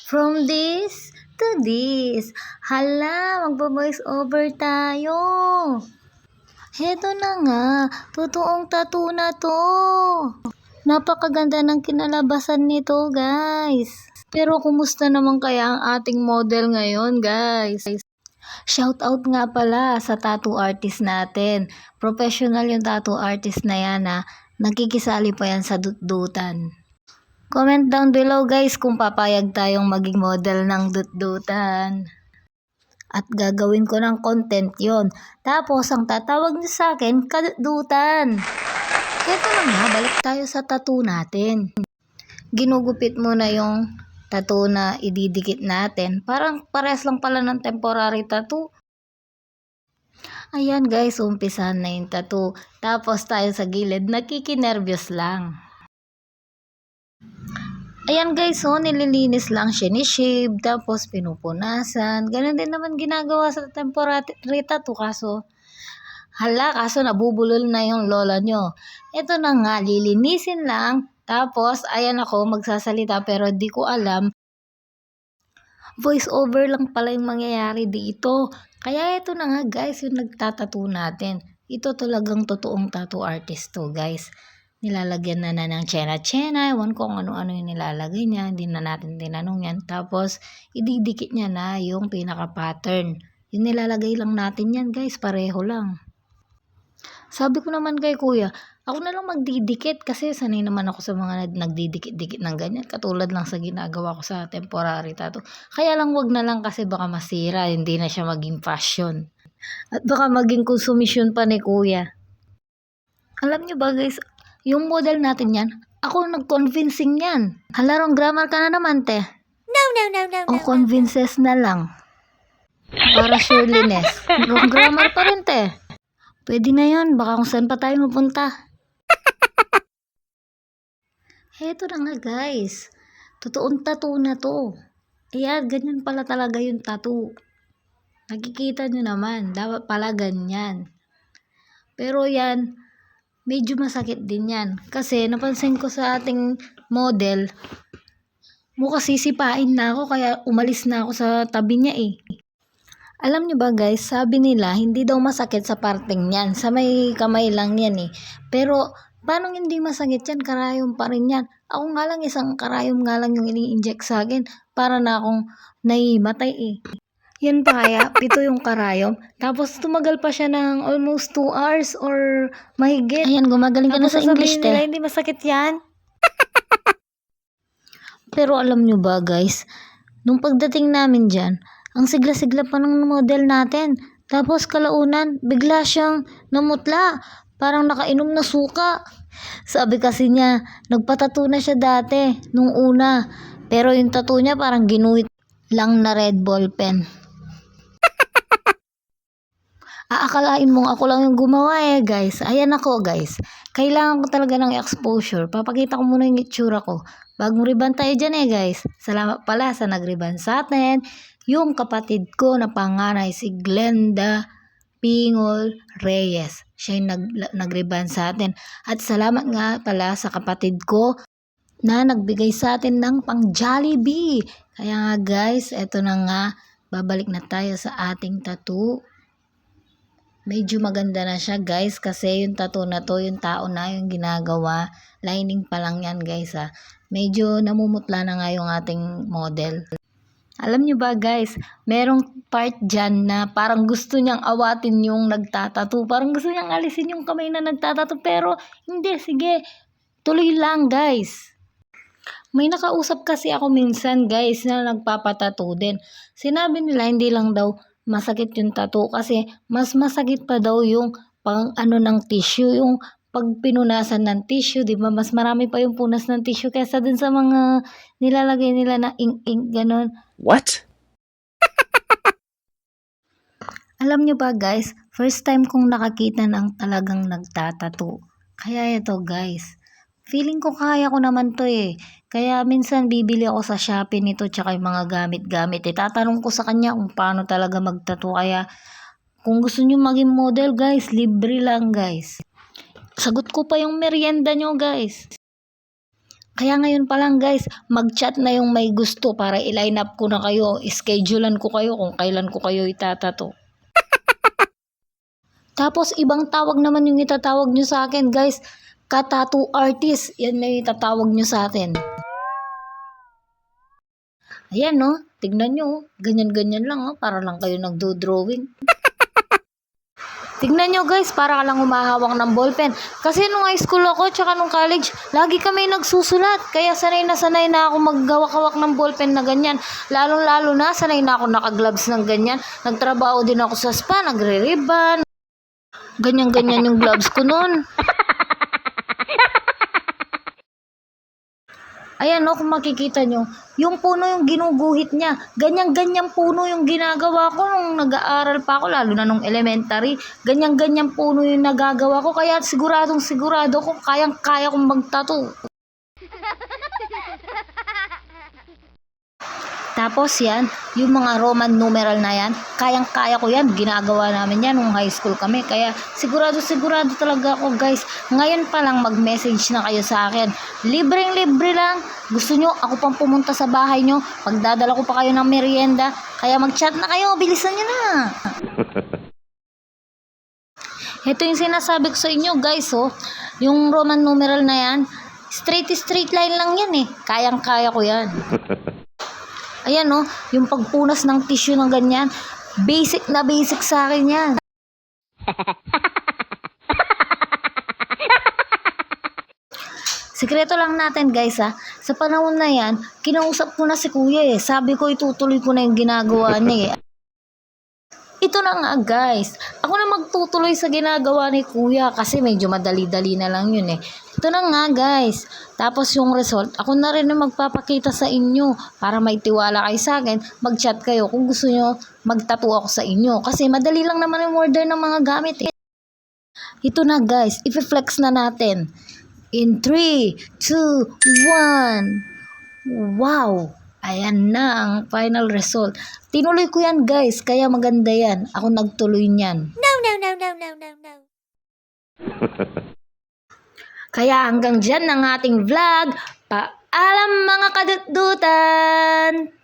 From this to this. Hala, magbo-voice over tayo. Heto na nga, totoong tattoo na to. Napakaganda ng kinalabasan nito, guys. Pero kumusta naman kaya ang ating model ngayon, guys? Shout out nga pala sa tattoo artist natin. Professional yung tattoo artist na yan, ha. Nakikisali pa yan sa dutdutan. Comment down below, guys, kung papayag tayong maging model ng dutdutan. At gagawin ko ng content yon. Tapos ang tatawag niyo sa akin, kadutdutan. Eto na nga, balik tayo sa tattoo natin. Ginugupit muna yung tattoo na ididikit natin. Parang pares lang pala ng temporary tattoo. Ayan guys, umpisahan na yung tattoo. Tapos tayo sa gilid, nakikinervyos lang. Ayan guys, so nililinis lang, sinishave, tapos pinupunasan. Ganun din naman ginagawa sa temporary tattoo, kaso nabubulol na yung lola nyo. Ito na nga, lilinisin lang. Tapos, ayan ako, magsasalita pero di ko alam. Voice over lang pala yung mangyayari dito. Kaya ito na nga guys, yung nagtatattoo natin. Ito talagang totoong tattoo artist to guys. Nilalagyan na ng tsena-tsena. Ewan ko kung ano-ano yung nilalagay niya. Hindi na natin tinanong yan. Tapos, ididikit niya na yung pinaka-pattern. Yung nilalagay lang natin yan guys, pareho lang. Sabi ko naman kay kuya, ako na lang magdidikit kasi sanay naman ako sa mga nagdidikit-dikit ng ganyan. Katulad lang sa ginagawa ko sa temporary tattoo. Kaya lang wag na lang kasi baka masira, hindi na siya maging fashion. At baka maging konsumisyon pa ni kuya. Alam niyo ba guys, yung model natin yan, ako nag-convincing yan. Halarong grammar ka na naman te. No. O convinces na lang. Para sureliness. Wrong grammar pa rin te. Pwede na yun, baka kung saan pa tayo mapunta. Heto na nga guys, totoong tattoo na to. Ayan, ganyan pala talaga yung tattoo. Nakikita nyo naman, dapat pala ganyan. Pero yan, medyo masakit din yan. Kasi napansin ko sa ating model, mukha sisipain na ako kaya umalis na ako sa tabi niya eh. Alam nyo ba guys, sabi nila hindi daw masakit sa parteng yan. Sa may kamay lang yan eh. Pero paano hindi masakit yan? Karayom pa rin yan. Ako nga lang isang karayom nga lang yung ini-inject sa akin. Para na akong naimatay eh. Yan pa kaya, 7 yung karayom. Tapos tumagal pa siya ng almost 2 hours or mahigit. Ayan, gumagaling ka na sa English te. Nila, hindi masakit yan. Pero alam nyo ba guys, nung pagdating namin dyan, ang sigla-sigla pa ng model natin. Tapos kalaunan, bigla siyang namutla. Parang nakainom na suka. Sabi kasi niya, nagpatattoo na siya dati, nung una. Pero yung tattoo niya parang ginuhit lang na red ball pen. Aakalain mong ako lang yung gumawa eh guys. Ayan ako guys. Kailangan ko talaga ng exposure. Papakita ko muna yung itsura ko. Bagong riban tayo dyan eh guys. Salamat pala sa nagriban sa atin. Yung kapatid ko na panganay si Glenda Pingol Reyes. Siya yung nagriban sa atin. At salamat nga pala sa kapatid ko na nagbigay sa atin ng pang Jollibee. Kaya nga guys, eto na nga. Babalik na tayo sa ating tattoo. Medyo maganda na siya guys kasi yung tattoo na to, yung tao na yung ginagawa. Lining pa lang yan guys ha. Medyo namumutla na nga yung ating model. Alam nyo ba guys, merong part dyan na parang gusto niyang awatin yung nagtatattoo. Parang gusto niyang alisin yung kamay na nagtatattoo pero hindi, sige. Tuloy lang guys. May nakausap kasi ako minsan guys na nagpapatattoo din. Sinabi nila hindi lang daw masakit yung tattoo kasi mas masakit pa daw yung pang ano ng tissue, yung pag pinunasan ng tissue, di ba? Mas marami pa yung punas ng tissue kaysa dun sa mga nilalagay nila na ink ganon. What? Alam nyo ba guys, first time kong nakakita ng talagang nagtatattoo. Kaya ito guys, feeling ko kaya ko naman to eh. Kaya minsan bibili ako sa Shopee nito tsaka yung mga gamit-gamit eh. Tatanong ko sa kanya kung paano talaga magtattoo. Kaya kung gusto nyo maging model guys, libre lang guys. Sagot ko pa yung merienda nyo guys. Kaya ngayon pa lang guys, mag-chat na yung may gusto para i-line up ko na kayo, schedulean ko kayo kung kailan ko kayo itatato. Tapos ibang tawag naman yung itatawag nyo sa akin guys, ka-tattoo artist, yan na yung itatawag nyo sa akin. Ayan no, tignan nyo, ganyan-ganyan lang para lang kayo nagdo-drawing. Tignan nyo guys, para ka lang humahawak ng ballpen. Kasi nung high school ako, tsaka nung college, lagi kami nagsusulat. Kaya sanay na ako maghawak-hawak ng ballpen na ganyan. Lalong-lalo na, sanay na ako naka-gloves ng ganyan. Nagtrabaho din ako sa spa, nagre-ribbon. Ganyan-ganyan yung gloves ko noon. Ayan no, kung makikita nyo, yung puno yung ginuguhit niya. Ganyan-ganyan puno yung ginagawa ko nung nag-aaral pa ako, lalo na nung elementary. Ganyan-ganyan puno yung nagagawa ko, kaya siguradong sigurado ko kayang-kaya kong mag-tattoo. Tapos yan, yung mga Roman numeral na yan, kayang-kaya ko yan. Ginagawa namin yan nung high school kami. Kaya sigurado talaga ako guys. Ngayon pa lang mag-message na kayo sa akin. Libreng-libre lang. Gusto nyo, ako pang pumunta sa bahay nyo. Pagdadala ko pa kayo ng merienda. Kaya mag-chat na kayo, bilisan nyo na. Ito yung sinasabi ko sa inyo guys, oh. Yung Roman numeral na yan, straight line lang yan eh. Kayang-kaya ko yan. Ayan no, yung pagpunas ng tissue ng ganyan, basic na basic sa akin yan. Sikreto lang natin guys sa panahon na yan, kinausap ko na si kuya sabi ko itutuloy ko na yung ginagawa niya Ito na nga guys, ako na magtutuloy sa ginagawa ni kuya kasi medyo madali-dali na lang yun Ito na nga guys, tapos yung result, ako na rin na magpapakita sa inyo para may tiwala kayo sa akin, mag-chat kayo kung gusto nyo mag-tattoo ako sa inyo kasi madali lang naman yung order ng mga gamit Ito na guys, i-flex na natin. In 3, 2, 1. Wow! Ayan na ang final result. Tinuloy ko yan guys, kaya maganda yan. Ako nagtuloy niyan. No. Kaya hanggang dyan ng ating vlog. Paalam mga kadutdutan!